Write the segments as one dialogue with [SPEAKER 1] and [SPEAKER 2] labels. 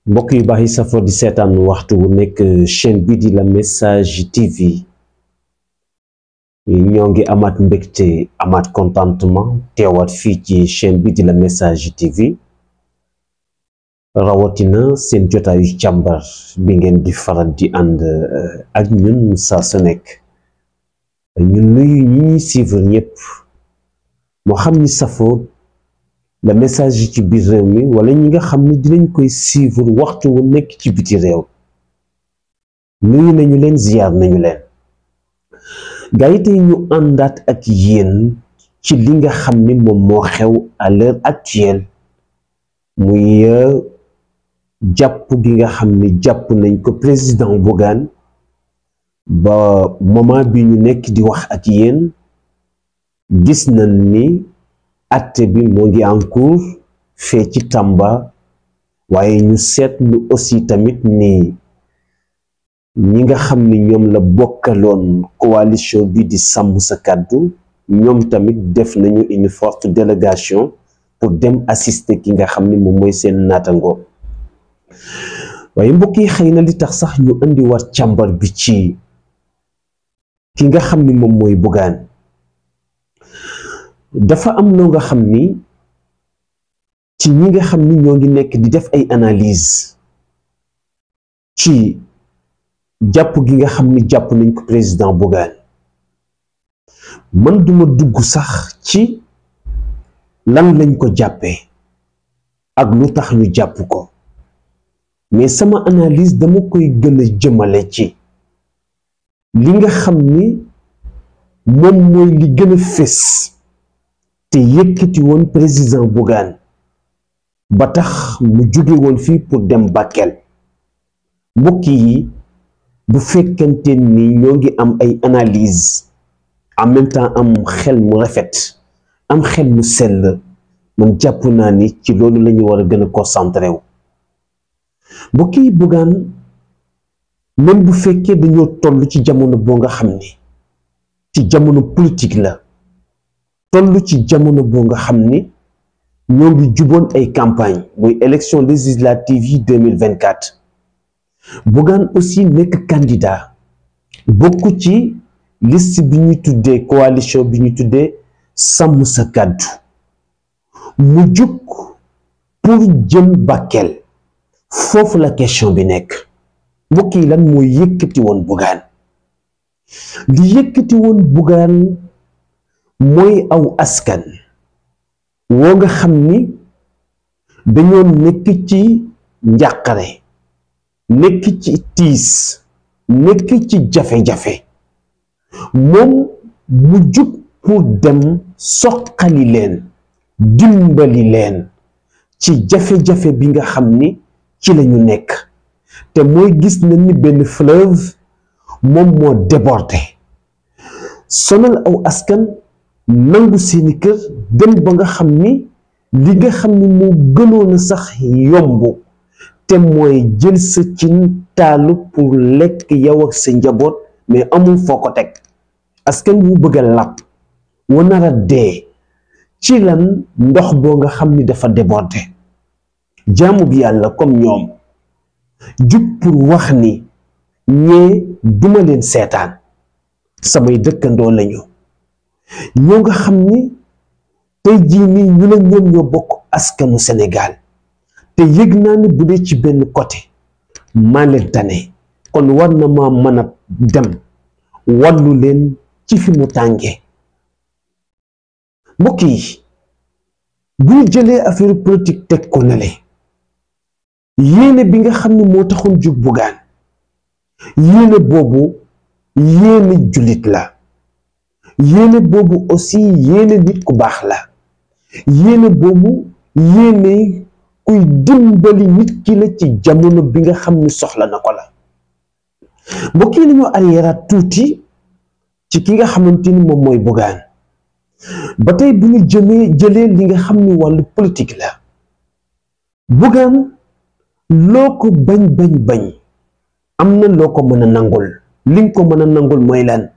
[SPEAKER 1] mbokk yu baax yi safoo di seetaan waxtu bu nekk chaîne bi di La Message TV ñoo ngi amaat mbégte amaat contentement teewaat fii ci chaîne bi di La Message TV rawatina seen jotaayu càmbar bi ngeen di faral di ànd ak ñun saa su nekk ñun nuyu ñi ñuy suivre ñëpp moo xam ni safoo La Message ci biir réew mi wala ñi nga xam ne dinañ koy suivre waxtu wu nekk ci biti réew nuyu nañu leen ziyaar nañu leen gaa yi tey ñu àndaat ak yéen ci li nga xam ni moom moo xew à l'heure actuelle muy jàpp gi nga xam ni jàpp nañ ko président Bougane ba moment bi ñu nekk di wax ak yéen gis nañ ni atte bi moo ngi en cours fee ci Tamba waaye ñu seetlu aussi tamit ni ñi nga xam ni ñoom la bokkaloon coalition bi di sàmm sa kàddu ñoom tamit def nañu une forte délégation pour dem assister ki nga xam ni moom mooy seen naatango waaye mbokk yi xëy na li tax sax ñu indi war càmbar bi ci ki nga xam ni moom mooy Bougane dafa am loo nga xam ni ci ñi nga xam ni ñoo ngi nekk di def ay analyse ci jàpp gi nga xam ni jàpp nañ ko président Bougane man duma dugg sax ci lan lañ ko jàppee ak lu tax ñu jàpp ko mais sama analyse dama koy gën a jëmale ci li nga xam ni moom mooy li gën a fés te yëkkati woon président Bougane ba tax mu jóge woon fii pour dem Bakel mbokk yi bu fekkente ni ñoo ngi am ay analyse en même temps am xel mu rafet am xel mu sell man jàpp naa ni ci loolu la ñu war a gën a concentré wu mbokk yi Bougane même bu fekkee dañoo toll ci jamono boo nga xam ni ci jamono politique la toll ci jamono boo nga xam ni ñoo ngi juboon ay campagne muy élection législative yi 2024 Bougane aussi nekk candidat bokk ci liste bi ñuy tuddee coalition bi ñuy tuddee sàmm sa kàddu mu jug pour jëm Bakel foofu la question bi nekk mbokk yi lan mooy yëkkati woon Bougane li yëkkati woon Bougane mooy aw askan woo nga xam ni dañoo nekk ci njàqare nekk ci tiis nekk ci jafe-jafe moom mu jug pour dem soqali leen dimbali leen ci jafe-jafe bi nga xam ni ci la ñu nekk te mooy gis nañ ni benn fleuve moom moo débordé sonal aw askan nangu seeni kër dem ba nga xam ni li nga xam ni moo gënoon a sax yomb te mooy jël sa cin taalu pour lekk yow ak sa njaboot mais amul foo ko teg askan wu bëgg a làpp wa nar a dee ci lan ndox boo nga xam ni dafa débordé jaamu bi yàlla comme ñoom jug pour wax ni ñee duma leen seetaan samay dëkkandoo lañu ñoo nga xam ni tey jii nii ñu la ñoom ñoo bokk askanu Sénégal te yëg naa ni bu dee ci benn côté maa leen tane kon war na maa mën a dem wallu leen ci fi mu tàngee mbokk yi bu ñu jëlee affaire politique teg ko na le yéene bi nga xam ni moo taxoon jug Bougane yéene boobu yéene jullit la yéene boobu aussi yéene nit ku baax la yéene boobu yéene kuy dimbali nit ki la ci jamono bi nga xam ni soxla na ko la mbokk yi nañoo arrière tuuti ci ki nga xamante ni moom mooy Bougane ba tey bu ñu jëlee li nga xam ni wàllu politique la Bougane loo ko bañ am na loo ko mën a nangul li nga ko mën a nangul mooy lan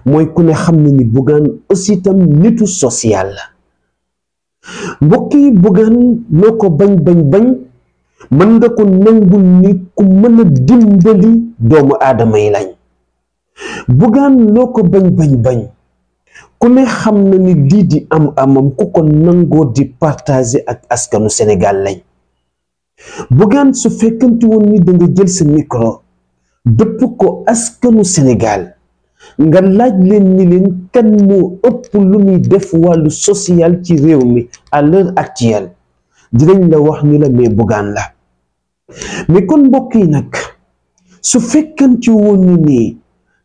[SPEAKER 1] mooy ku ne xam na ni Bougane aussi tam nitu social la mbokk yi. Bougane loo ko bañ mën nga ko nangul ni ku mën a dimbali doomu aadama yi lañ. Bougane loo ko bañ ku ne xam na ni lii di amam ku ko nangoo di partager ak askanu Sénégal lañ. Bougane su fekkante woon ni da nga jël sa micro dëpp ko askanu Sénégal nga laaj leen ni leen kan moo ëpp lu muy def wàllu social ci réew mi à l'heure actuelle dinañ la wax ni la mais Bougane la. mais kon mbokk yi nag su fekkante woon ni nii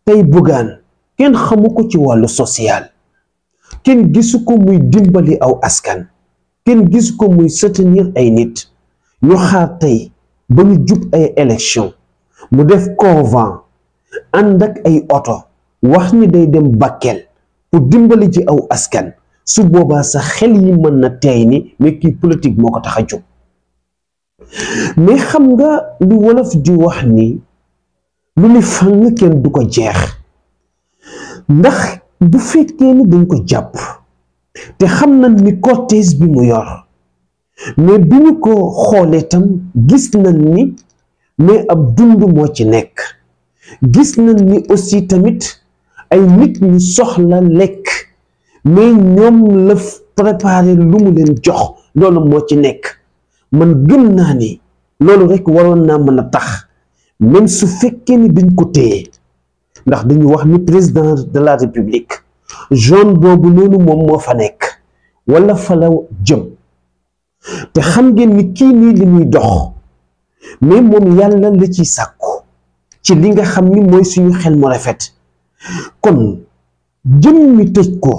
[SPEAKER 1] tey Bougane kenn xamu ko ci wàllu social, kenn gisu ko muy dimbali aw askan, kenn gisu ko muy soutenir ay nit, ñu xaar tey ba ñu jub ay élection mu def convent ànd ak ay oto wax ni day dem Bakel pour dimbali ci aw askan, su boobaa sa xel yi mën na teey ni mais kii politique moo ko tax a jóg. mais xam nga lu wolof di wax ni lu ni fang kenn du ko jeex, ndax bu fekkee ni dañ ko jàpp te xam nañ ni cortège bi mu yor, mais bi ñu ko xoolee tam gis nañ ni mais ab dund moo ci nekk, gis nañ ni aussi tamit ay nit ñu soxla lekk mais ñoom la préparé lu mu leen jox loolu moo ci nekk. man gëm naa ni loolu rek waroon naa mën a tax même su fekkee ni dañ ko téye, ndax dañu wax ni président de la république zone boobu noonu moom moo fa nekk wala fa la jëm, te xam ngeen ni kii nii li muy dox mais moom yàlla la ciy sàkku ci li nga xam ni mooy suñu xel mu rafet. kon jëm mi tëj ko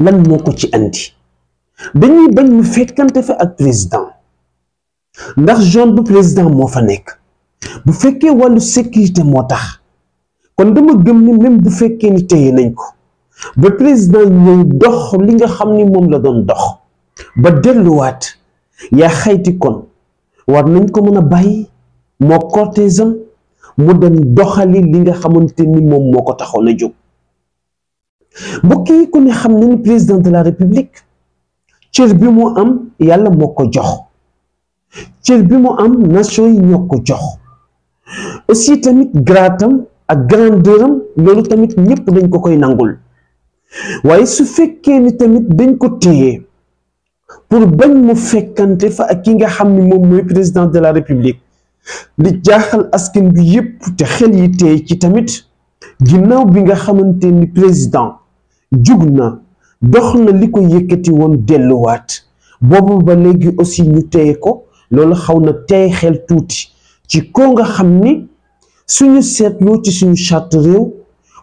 [SPEAKER 1] lan moo ko ci andi? dañuy bañ mu fekkante fa ak président, ndax zone bu président moo fa nekk. bu fekkee wàllu sécurité moo tax, kon dama gëm ni même bu fekkee ni téye nañ ko ba président ñëw dox li nga xam ni moom la doon dox ba delluwaat, yaa xayti kon war nañ ko mën a bàyyi moo cortège am mu dem doxali li nga xamante ni moom moo ko taxoon a jóg. mbokk yi ku ne xam na ni président de la république cër bi mu am yàlla moo ko jox, cër bi mu am nation yi ñoo ko jox, aussi tamit gradam ak grandeuram loolu tamit ñëpp dañ ko koy nangul. waaye su fekkee ni tamit dañ ko téye pour bañ mu fekkante fa ak ki nga xam ni moom mooy président de la république, li jaaxal askan bi yëpp te xel yi téye ci tamit ginnaaw bi nga xamante ni président jug na dox na li ko yëkkati woon delluwaat, boobu ba léegi aussi ñu téye ko, loolu xaw na téye xel tuuti ci ko nga xam ni suñu seetloo ci suñu charte réew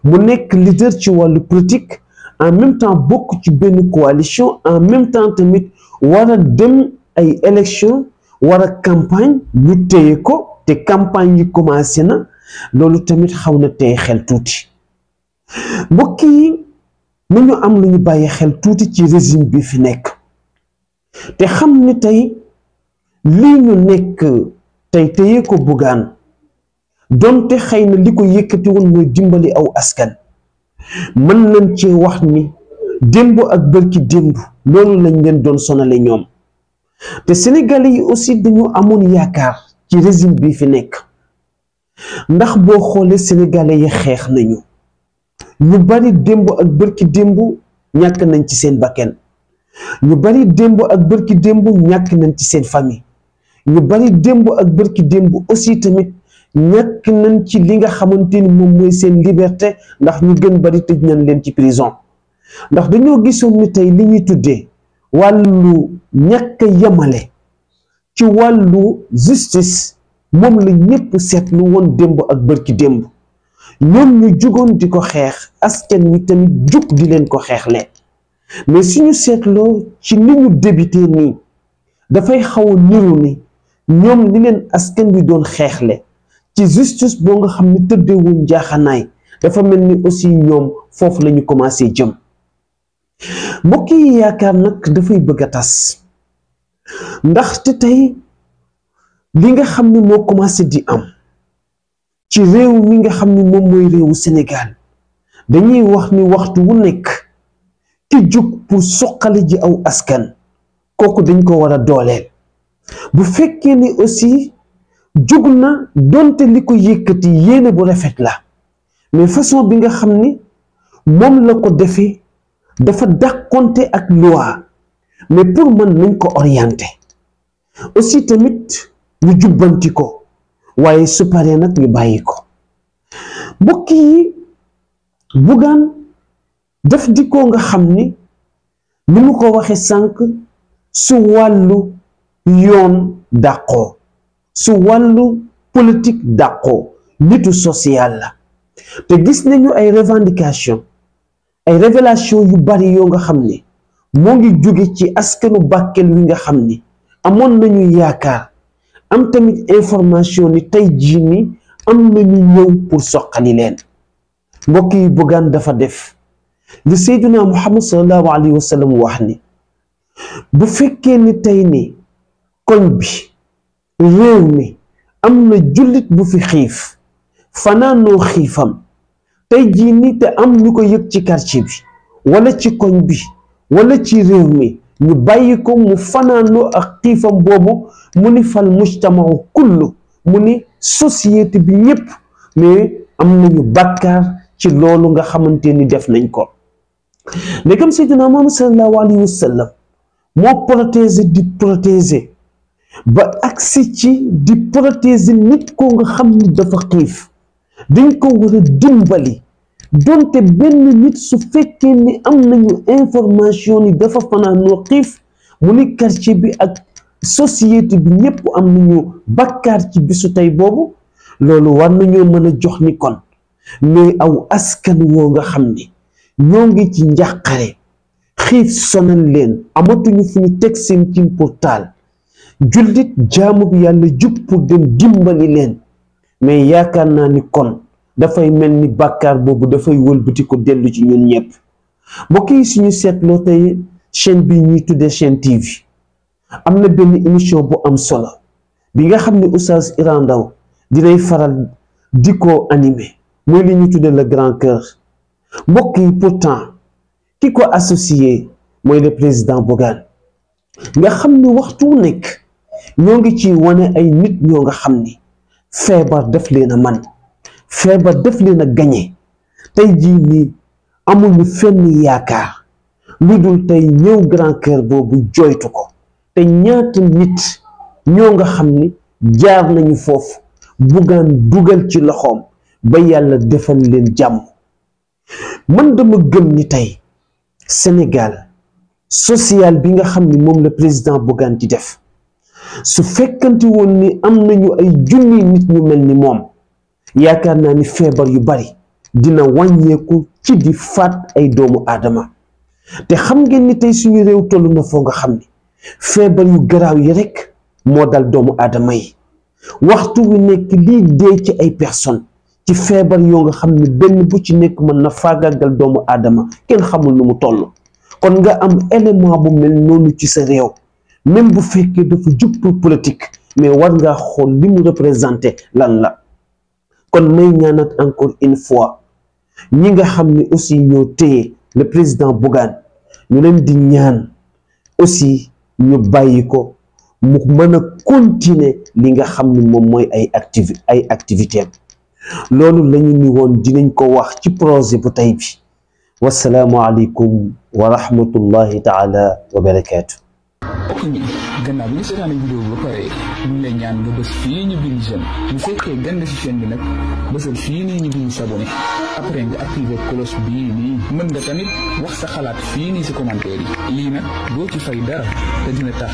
[SPEAKER 1] mu nekk leader ci wàllu politique, en même temps bokk ci benn coalition, en même temps tamit war a dem ay élection war a campagne, ñu téye ko te campagne yi commencé na, loolu tamit xaw na téye xel tuuti. mbokk yi nañu am lu ñu bàyyi xel tuuti ci régime bi fi nekk te xam ni tey lii ñu nekk tey téye ko Bougane donte xëy na li ko yëkkati woon mooy dimbali aw askan, mën nañ cee wax ni démb ak bërki démb loolu lañ leen doon sonale ñoom. te Sénégalais yi aussi dañu amoon yaakaar ci régime bi fi nekk, ndax boo xoolee Sénégalais yi xeex nañu, ñu bari démb ak bërki démb ñàkk nañ ci seen bakken, ñu bari démb ak bërki démb ñàkk nañ ci seen famille, ñu bari démb ak bërki démb aussi tamit ñàkk nañ ci li nga xamante ni moom mooy seen liberté, ndax ñu gën bari tëj nañ leen ci prison. ndax dañoo gisoon ni tey li ñuy tuddee wàllu ñàkk yemale ci wàllu justice moom la ñëpp seetlu woon démb ak bërki démb, ñoom ñu jugoon di ko xeex, askan wi tamit jug di leen ko xeexle. mais suñu seetloo ci ni ñu débuté nii dafay xaw a niru ni ñoom li leen askan wi doon xeexle ci justice boo nga xam ni tëddeewuñ jaaxanaay, dafa mel ni aussi ñoom foofu la ñu commencé jëm. mbokk yi yaakaar nag dafay bëgg a tas, ndaxte tey li nga xam ni moo commencé di am ci réew mi nga xam ni moom mooy réewu Sénégal, dañuy wax ni waxtu wu nekk ki jóg pour soqali ji aw askan kooku dañ ko war a dooleel bu fekkee ni aussi jóg na donte li ko yëkkati yéene bu rafet la mais façon bi nga xam ni moom la ko defee dafa dàqonte ak loi mais pour man nañ ko orienté aussi tamit ñu jubbanti ko waaye su paree nag ñu bàyyi ko mbokk yi Bougane daf di ko nga xam ni mu ko waxe sànq su wàllu yoon dàqoo su wàllu politique dàqoo nitu social la te gis nañu ay revendication ay révélation yu bari yoo nga xam ni moo ngi jóge ci askanu Bakel wi nga xam ni amoon nañu yaakaar am tamit information ni tey jii ni am nañu ñëw pour soqali leen mbokk yi Bougane dafa def li Seydina Muhammad sallallahu alayhi wa sallam wax ni bu fekkee ni tey ni koñ bi réew mi am na jullit bu fi xiif fanaanoo xiifam tey jii ni te am ñu ko yëg ci quartier bi wala ci koñ bi wala ci réew mi ñu bàyyi ko mu fanaanoo ak xiifam boobu mu ni fal mujtamau kullu mu ni société bi ñëpp mais am nañu bàkkaar ci loolu nga xamante ni def nañ ko ndegam Seydina Muhammad sallallahu alayhi wa sallam moo protéger di protéger ba agsi ci di protéger nit ko nga xam ni dafa xiif dañ ko war a dimbali donte benn nit su fekkee ni am nañu information ni dafa fanaanoo xiif mu ni quartier bi ak société bi ñëpp am nañu bakkaar ci bisu tey boobu loolu war nañoo mën a jox ni kon mais aw askan woo nga xam ni ñoo ngi ci njàqare xiif sonal leen amatuñu fu ñu teg seen cin pour taal jullit jaamu bi yàlla jub pour dem dimbali leen mais yaakaar naa ni kon dafay mel ni bàkkaar boobu dafay wëlbati ko dellu ci ñun ñëpp mbokk yi suñu seetloo tey chaîne bi ñuy tuddee chaîne TV am na benn émission bu am solo bi nga xam ne Oustaz Iran Ndao dinay faral di ko animé mooy li ñuy tuddee le grand cœur mbokk yi pourtant ki ko associé mooy le président Bougane nga xam ni waxtu nekk ñoo ngi ci wane ay nit ñoo nga xam ni feebar def leen a man feebar def leen a gañe tey jii nii amuñu fenn yaakaar lu dul tey ñëw grand cœur boobu joytu ko te ñaata nit ñoo nga xam ni jaar nañu foofu Bougane dugal ci loxoom ba yàlla defal leen jàmm man dama gëm ni tey Sénégal social bi nga xam ni moom la président Bougane di def su fekkante woon ni am nañu ay junni nit ñu mel ni moom yaakaar naa ni feebar yu bari dina wàññeeku ci di faat ay doomu aadama te xam ngeen ni tey suñu réew toll na foo nga xam ni feebar yu garaaw yi rekk moo dal doomu aadama yi waxtu wi nekk lii dee ci ay personnes ci feebar yoo nga xam ne benn bu ci nekk mën na faagaagal doomu aadama kenn xamul nu mu toll kon nga am élément bu mel noonu ci sa réew même bu fekkee dafa jub pour politique mais war ngaa xool li mu représenté lan la kon may ñaanat encore une fois ñi nga xam ne aussi ñoo téye le président Bougane ñu leen di ñaan aussi ñu bàyyi ko mu mën a continuer li nga xam ne moom mooy ay activité loolu lañu ni woon dinañ ko wax ci projet bu tey bi wasalaamu aleykum wa rahmatullahi taala wa barakaatu.
[SPEAKER 2] gannaaw bi ñu seetaanee vidéo bi ba pare ñu ngi lay ñaan nga bës fii ñu bind j'aime bu fekkee gën ci chaîne bi nag bësal fii nii ñu bind s'abonné après nga activer cloche bii nii mën nga tamit wax sa xalaat fii nii si commentaire yi lii nag doo ci fay dara te dina tax